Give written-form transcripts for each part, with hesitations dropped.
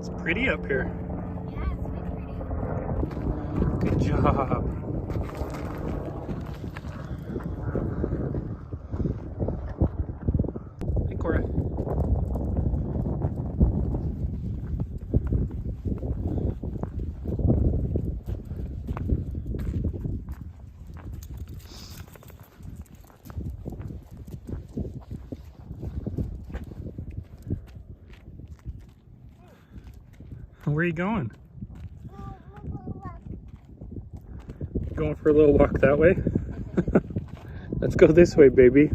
It's pretty up here. Yeah, it's way pretty. Good job. Hey, Cora. Where are you going? Going for a little walk that way? Let's go this way, baby.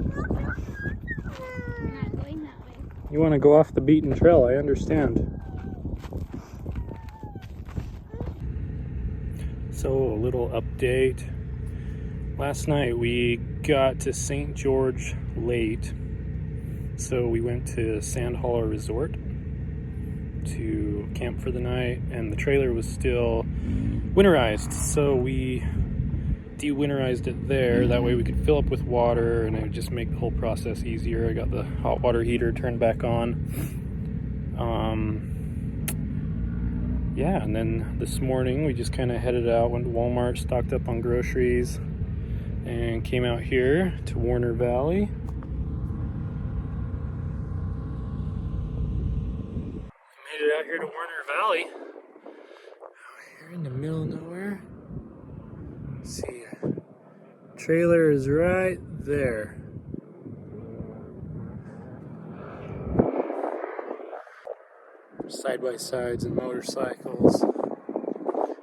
We're not going that way. You want to go off the beaten trail, I understand. So, a little update. Last night we got to St. George late. So we went to Sand Hollow Resort to camp for the night, and the trailer was still winterized, so we de-winterized it there. That way we could fill up with water and it would just make the whole process easier. I got the hot water heater turned back on. Yeah, and then this morning we just kind of headed out, went to Walmart, stocked up on groceries, and came out here to Warner Valley. Made it out here to Warner Valley. Out here in the middle of nowhere. Let's see. Trailer is right there. Side by sides and motorcycles.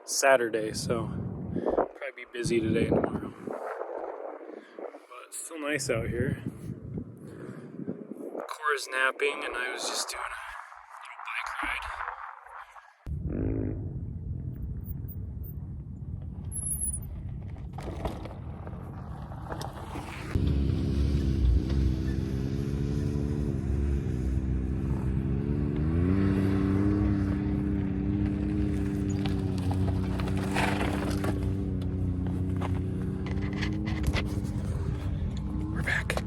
Saturday, so probably be busy today and tomorrow. But it's still nice out here. Cora's napping, and I was just doing a little bike ride. We're back.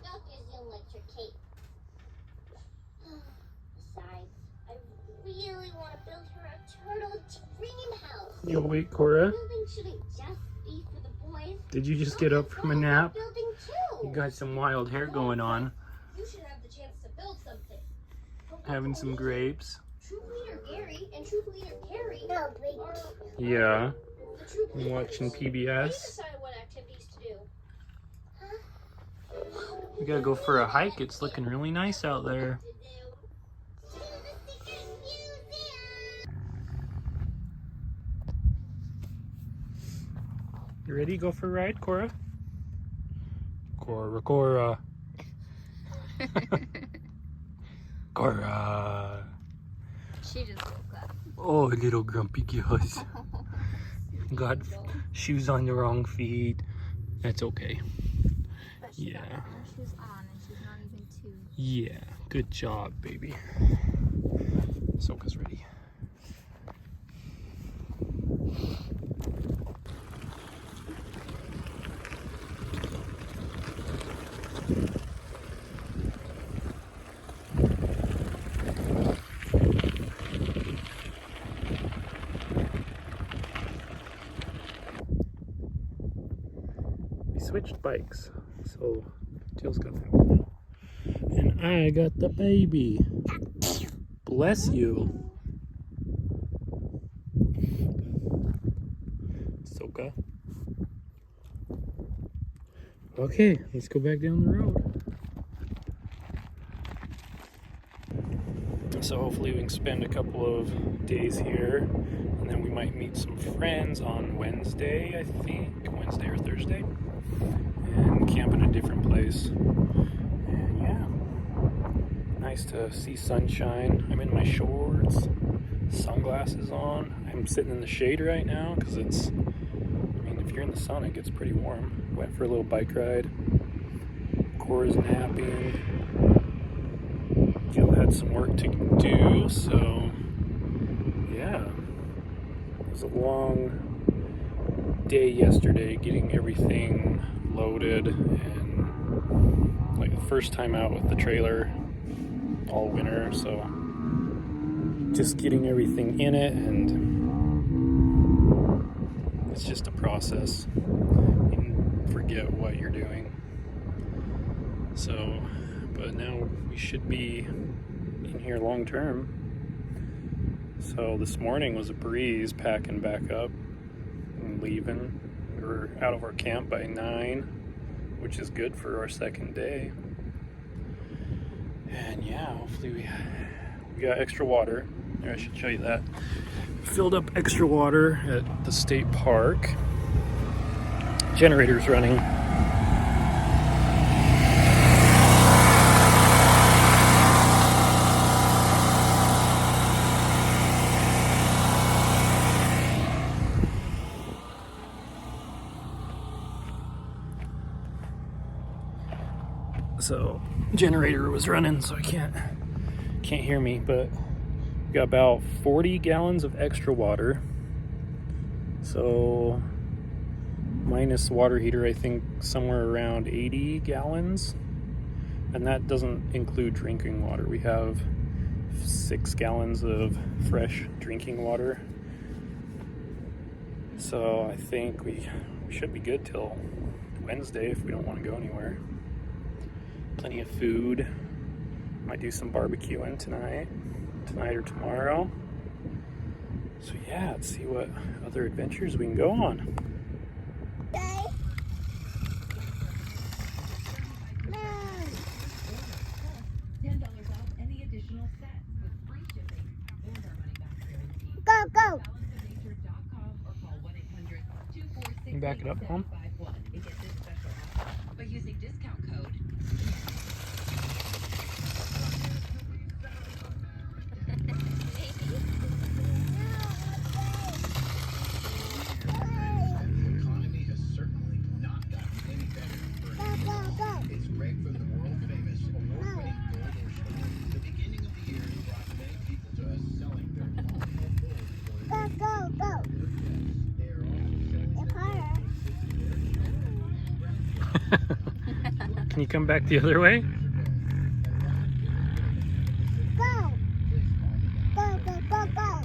Doctors don't like your cape. Besides, I really want to build her a turtle dream house. You awake, Cora? Building shouldn't just be for the boys. Did you just get up from a nap? Building too. You got some wild hair going on. You should have the chance to build something. Having some grapes. Troop leader Gary and troop leader Carrie. No, Yeah. the troop I'm leaders. watching They PBS. decide what activities to do. We gotta go for a hike. It's looking really nice out there. You ready to go for a ride, Cora? Cora. Cora. She just woke up. Oh, little grumpy guys. Got shoes on the wrong feet. That's okay. But she Yeah. got her shoes on and she's not even 2. Yeah, good job, baby. Soka's ready. We switched bikes, so Jill's got that one now. And I got the baby. Bless you. Soka. Okay, let's go back down the road. So hopefully we can spend a couple of days here, and then we might meet some friends on Wednesday, I think. Wednesday or Thursday. And camp in a different place. And yeah, nice to see sunshine. I'm in my shorts, sunglasses on. I'm sitting in the shade right now because it's, I mean, if you're in the sun, it gets pretty warm. Went for a little bike ride. Cora's napping. Jill had some work to do, so yeah. It was a long day yesterday getting everything loaded, and like the first time out with the trailer all winter, so just getting everything in it, and it's just a process. You can forget what you're doing. So, but now we should be in here long term. So this morning was a breeze packing back up and leaving. We were out of our camp by 9, which is good for our second day. And yeah, hopefully we got extra water. Here, I should show you that. Filled up extra water at the state park. Generator's running. So generator was running, so I can't hear me, but we got about 40 gallons of extra water. So minus the water heater, I think somewhere around 80 gallons. And that doesn't include drinking water. We have 6 gallons of fresh drinking water. So I think we should be good till Wednesday if we don't want to go anywhere. Plenty of food. Might do some barbecuing tonight or tomorrow. So yeah, let's see what other adventures we can go on. Go, go. Can you back it up, Mom? By using discount code. Economy has certainly not gotten any better. Go, go, go. It's Greg from the world famous award-winning gold rush story. The beginning of the year brought many people to us selling their multiple gold Go, go, go. They are also selling It's harder. Can you come back the other way? Go. Go, go, go, go.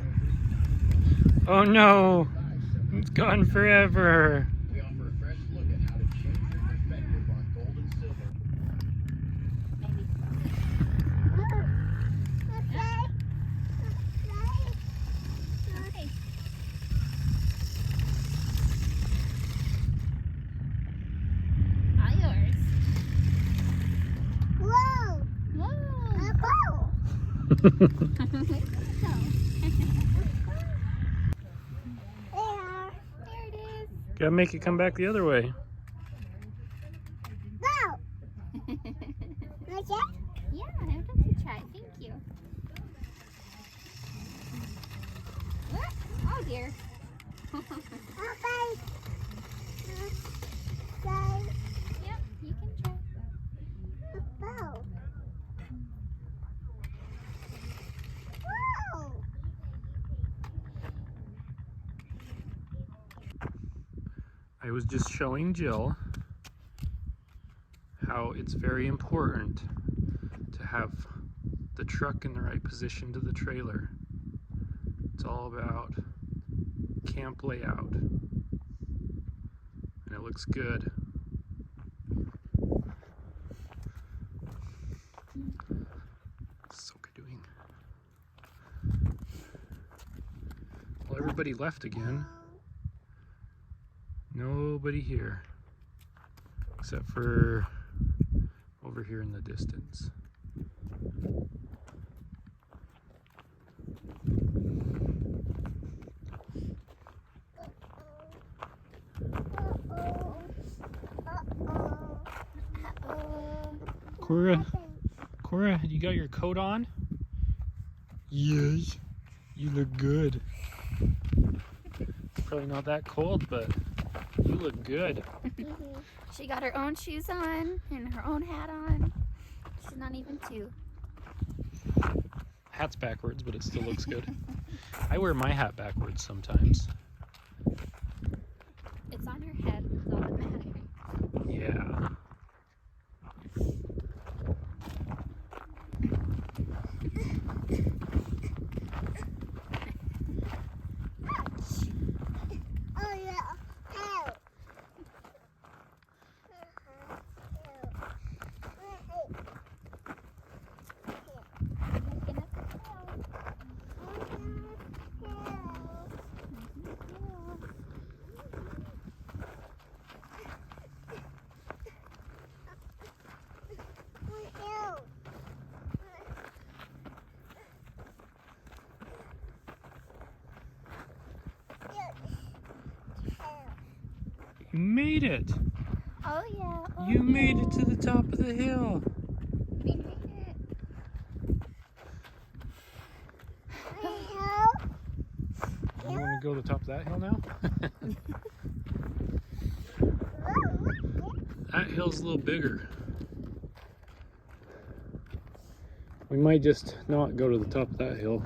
Oh no! It's gone forever. We offer a fresh look at how to change your perspective on gold and silver. Okay. Okay. All yours. Whoa. Whoa. Go. Go. There. There it is. Gotta make it come back the other way. Go. Okay. Yeah, I have to try. Thank you. What? Oh dear. Okay. Yep, you can try. Go. Whoa. I was just showing Jill how it's very important to have the truck in the right position to the trailer. It's all about camp layout, and it looks good. Soka doing? Well, everybody left again. Nobody here, except for over here in the distance. Cora, you got your coat on? Yes, you look good. It's probably not that cold, but you look good. She got her own shoes on and her own hat on. She's not even 2. Hat's backwards, but it still looks good. I wear my hat backwards sometimes. on her head. That's all that matters. Yeah. Oh yeah. Help. You made it. Oh yeah. Oh, You made yeah. it to the top of the hill. We made it. You want to go to the top of that hill now? That hill's a little bigger. We might just not go to the top of that hill.